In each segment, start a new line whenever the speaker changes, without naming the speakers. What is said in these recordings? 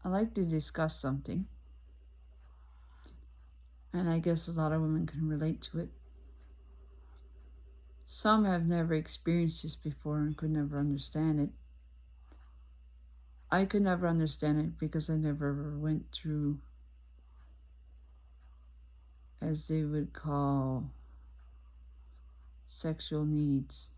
I like to discuss something, and I guess a lot of women can relate to it. Some have never experienced this before and could never understand it. I could never understand it because I never went through, as they would call, sexual needs,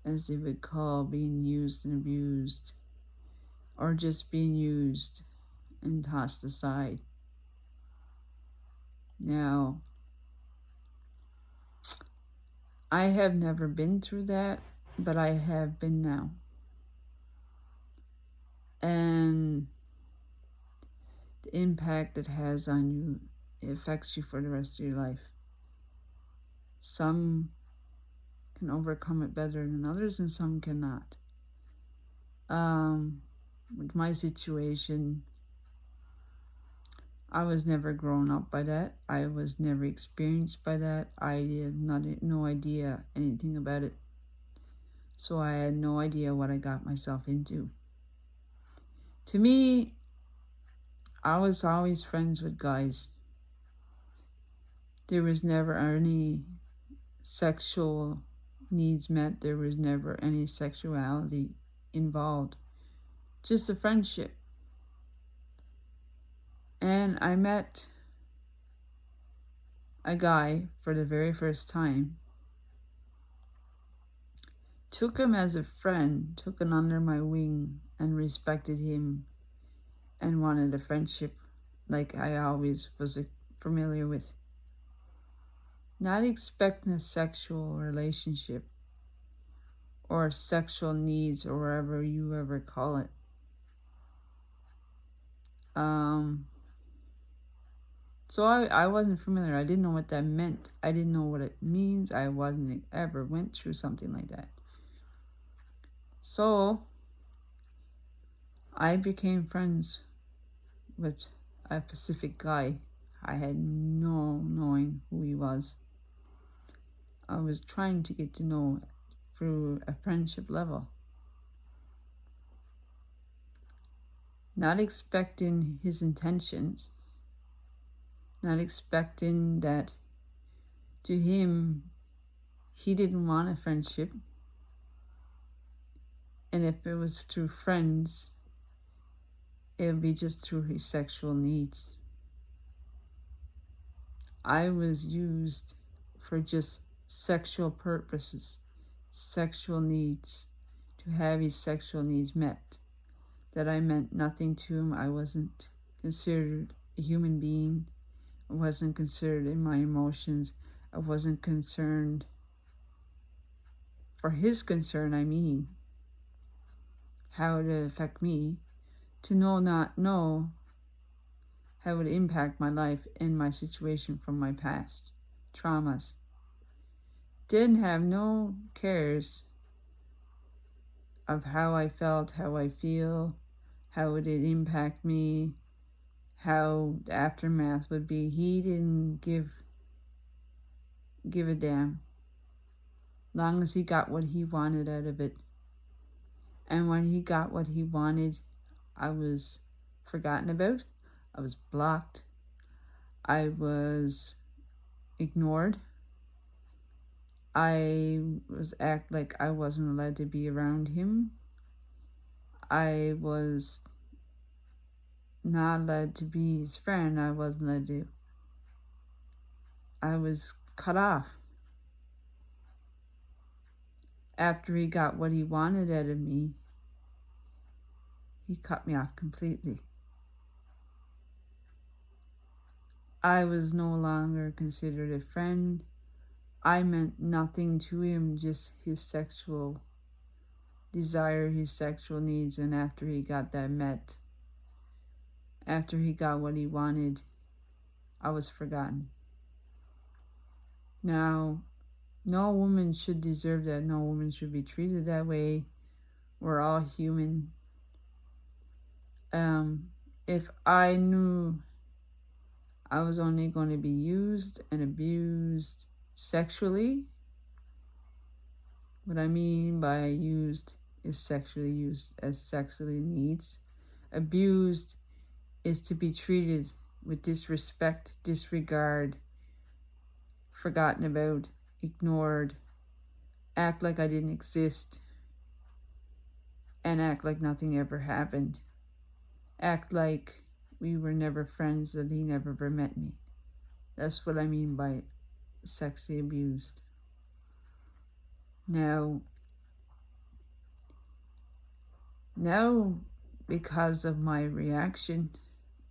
as they would call being used and abused, or just being used and tossed aside. Now, I have never been through that, but I have been now. And the impact it has on you, it affects you for the rest of your life. Some can overcome it better than others, and some cannot. With my situation, I was never grown up by that. I was never experienced by that. I had no idea anything about it. So I had no idea what I got myself into. To me, I was always friends with guys. There was never any sexual needs met. There was never any sexuality involved. Just a friendship. And I met a guy for the very first time. Took him as a friend, took him under my wing, and respected him and wanted a friendship like I always was familiar with. Not expecting a sexual relationship or sexual needs or whatever you ever call it. So I wasn't familiar. I didn't know what that meant. I didn't know what it means. I wasn't ever went through something like that. So I became friends with a Pacific guy. I had no knowing who he was. I was trying to get to know through a friendship level. Not expecting his intentions. Not expecting that to him, he didn't want a friendship. And if it was through friends, it would be just through his sexual needs. I was used for just sexual purposes, sexual needs, to have his sexual needs met. That I meant nothing to him. I wasn't considered a human being. I wasn't considered in my emotions. I wasn't concerned for his concern, I mean, how it would affect me, to not know how it would impact my life and my situation from my past traumas. Didn't have no cares of how I felt, how I feel, how would it impact me, how the aftermath would be. He didn't give a damn. Long as he got what he wanted out of it. And when he got what he wanted, I was forgotten about. I was blocked. I was ignored. I was act like I wasn't allowed to be around him. I was not allowed to be his friend. I wasn't allowed to. I was cut off. After he got what he wanted out of me, he cut me off completely. I was no longer considered a friend. I meant nothing to him, just his sexual desire, his sexual needs, and after he got that met, after he got what he wanted, I was forgotten. Now, no woman should deserve that. No woman should be treated that way. We're all human. If I knew I was only going to be used and abused sexually, what I mean by used is sexually used as sexually needs, Abused is to be treated with disrespect, disregard, forgotten about, ignored, act like I didn't exist, and act like nothing ever happened. Act like we were never friends, that he never ever met me. That's what I mean by sexually abused. Now, because of my reaction,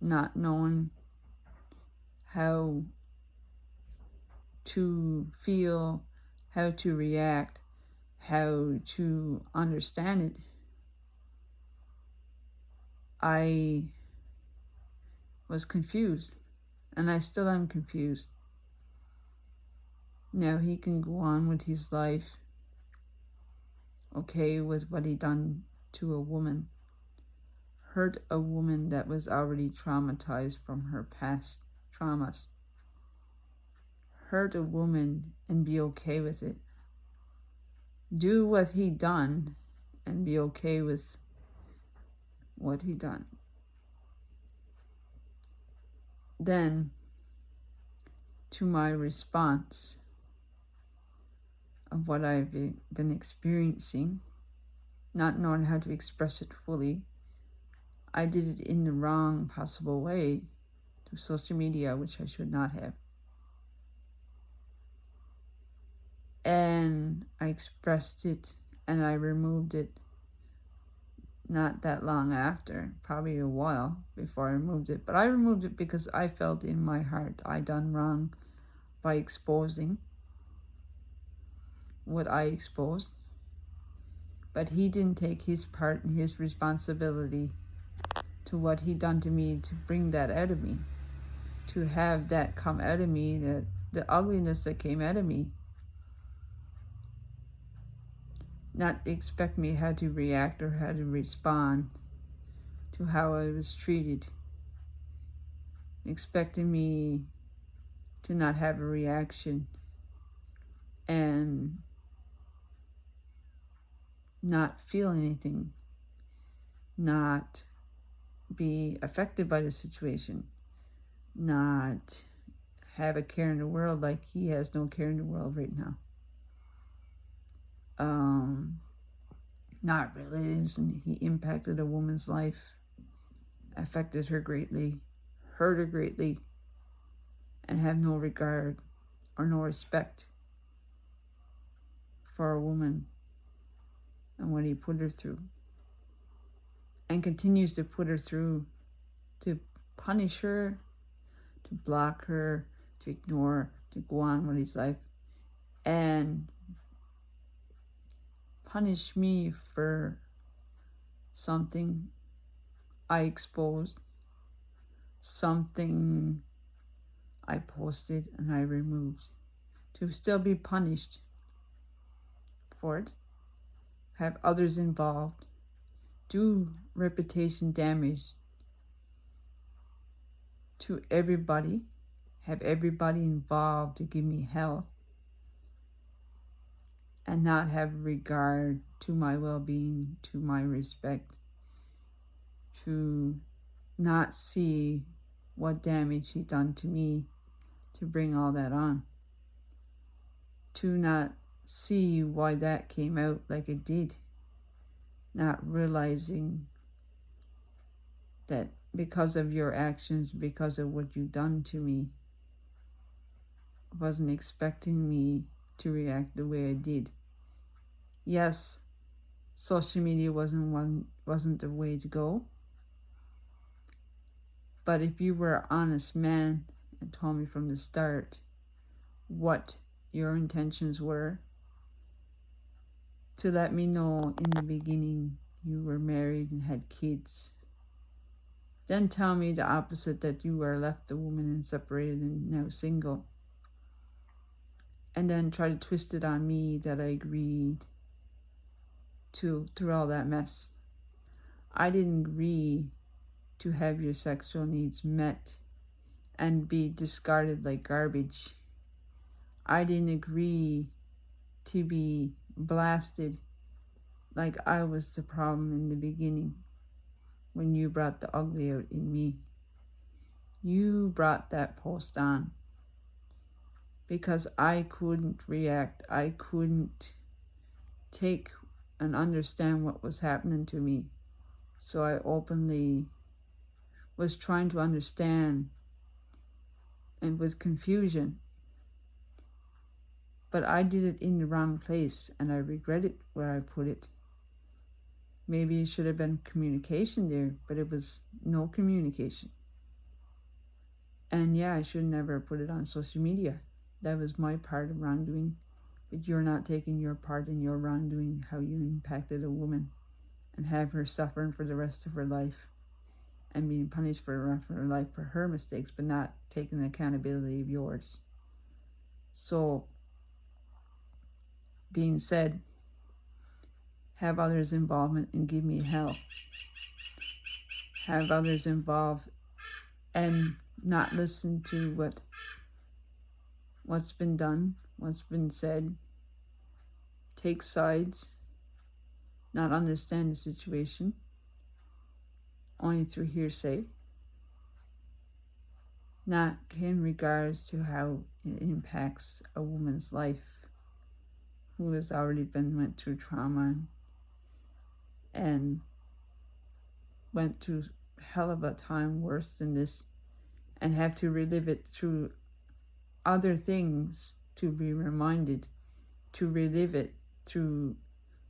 not knowing how to feel, how to react, how to understand it, I was confused, and I still am confused. Now he can go on with his life, okay, with what he done to a woman, hurt a woman that was already traumatized from her past traumas. Hurt a woman and be okay with it. Do what he done and be okay with what he done. Then, to my response of what I've been experiencing, not knowing how to express it fully, I did it in the wrong possible way, through social media, which I should not have. And I expressed it and I removed it not that long after, probably a while before I removed it. But I removed it because I felt in my heart I done wrong by exposing what I exposed. But he didn't take his part and his responsibility to what he done to me to bring that out of me, to have that come out of me, that the ugliness that came out of me. Not expect me how to react or how to respond to how I was treated. Expecting me to not have a reaction and not feel anything, not be affected by the situation, not have a care in the world like he has no care in the world right now. Not realizing he impacted a woman's life, affected her greatly, hurt her greatly, and have no regard or no respect for a woman and what he put her through, and continues to put her through, to punish her, to block her, to ignore, to go on with his life, and punish me for something I exposed, something I posted and I removed, to still be punished for it, have others involved, do reputation damage to everybody, have everybody involved to give me hell, and not have regard to my well-being, to my respect, to not see what damage he done to me to bring all that on, to not see why that came out like it did, not realizing that because of your actions, because of what you done to me, wasn't expecting me to react the way I did. Yes, social media wasn't the way to go. But if you were an honest man and told me from the start what your intentions were, to let me know in the beginning you were married and had kids, then tell me the opposite, that you were left a woman and separated and now single, and then try to twist it on me that I agreed to through all that mess. I didn't agree to have your sexual needs met and be discarded like garbage. I didn't agree to be blasted like I was the problem in the beginning. when you brought the ugly out in me. You brought that post on because I couldn't react. I couldn't take and understand what was happening to me. So I openly was trying to understand and with confusion. But I did it in the wrong place and I regret it where I put it. Maybe it should have been communication there, but it was no communication. And yeah, I should never have put it on social media. That was my part of wrongdoing. But you're not taking your part in your wrongdoing, how you impacted a woman and have her suffering for the rest of her life and being punished for the rest of her life for her mistakes, but not taking accountability of yours. So, being said, have others' involvement and give me hell. Have others involved and not listen to what's been done, what's been said, take sides, not understand the situation, only through hearsay, not in regards to how it impacts a woman's life who has already went through trauma and went through hell of a time worse than this and have to relive it through other things to be reminded, to relive it through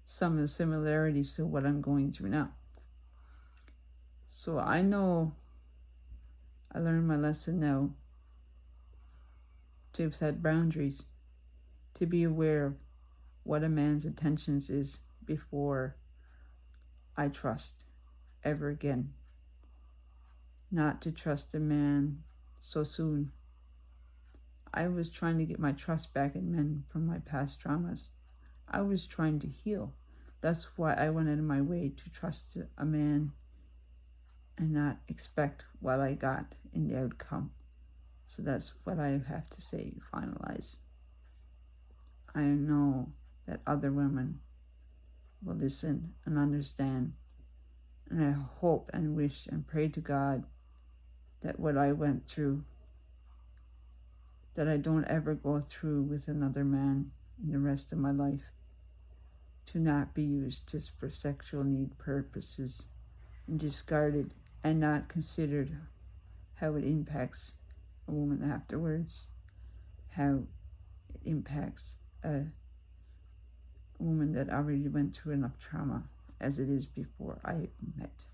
some of the similarities to what I'm going through now. So I know I learned my lesson now to set boundaries, to be aware of what a man's intentions is before I trust ever again. Not to trust a man so soon. I was trying to get my trust back in men from my past traumas. I was trying to heal. That's why I went out of my way to trust a man and not expect what I got in the outcome. So that's what I have to say, finalize. I know that other women will listen and understand. And I hope and wish and pray to God that what I went through, that I don't ever go through with another man in the rest of my life, to not be used just for sexual need purposes and discarded and not considered how it impacts a woman afterwards, how it impacts a woman that already went through enough trauma as it is before I met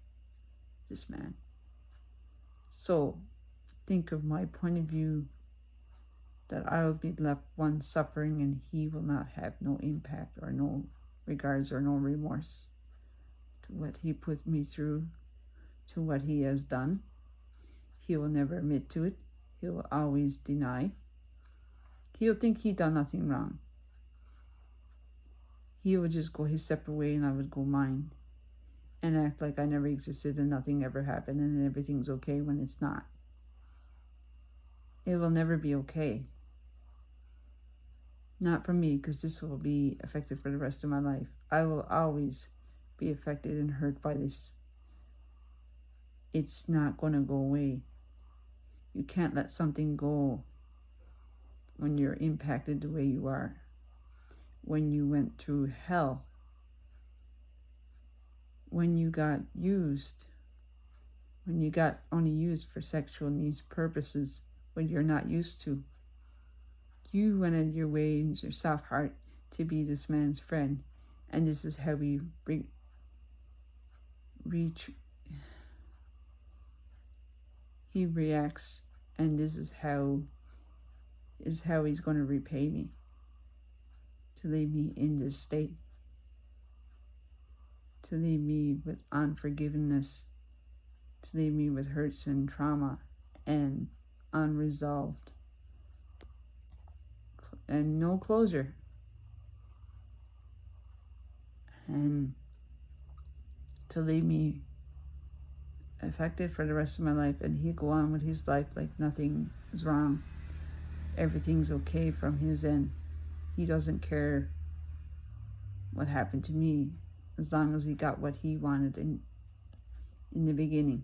this man. So think of my point of view, that I will be left one suffering and he will not have no impact or no regards or no remorse to what he put me through, to what he has done. He will never admit to it. He will always deny. He'll think he done nothing wrong. He would just go his separate way and I would go mine and act like I never existed and nothing ever happened and everything's okay when it's not. It will never be okay. Not for me, because this will be affected for the rest of my life. I will always be affected and hurt by this. It's not going to go away. You can't let something go when you're impacted the way you are. When you went through hell. When you got used. When you got only used for sexual needs purposes, when you're not used to. You went out of your way in your soft heart to be this man's friend. And this is how we he reacts, and this is how he's going to repay me, to leave me in this state, to leave me with unforgiveness, to leave me with hurts and trauma and unresolved and no closure, and to leave me affected for the rest of my life, and he'd go on with his life like nothing is wrong. Everything's okay from his end. He doesn't care what happened to me as long as he got what he wanted in in the beginning.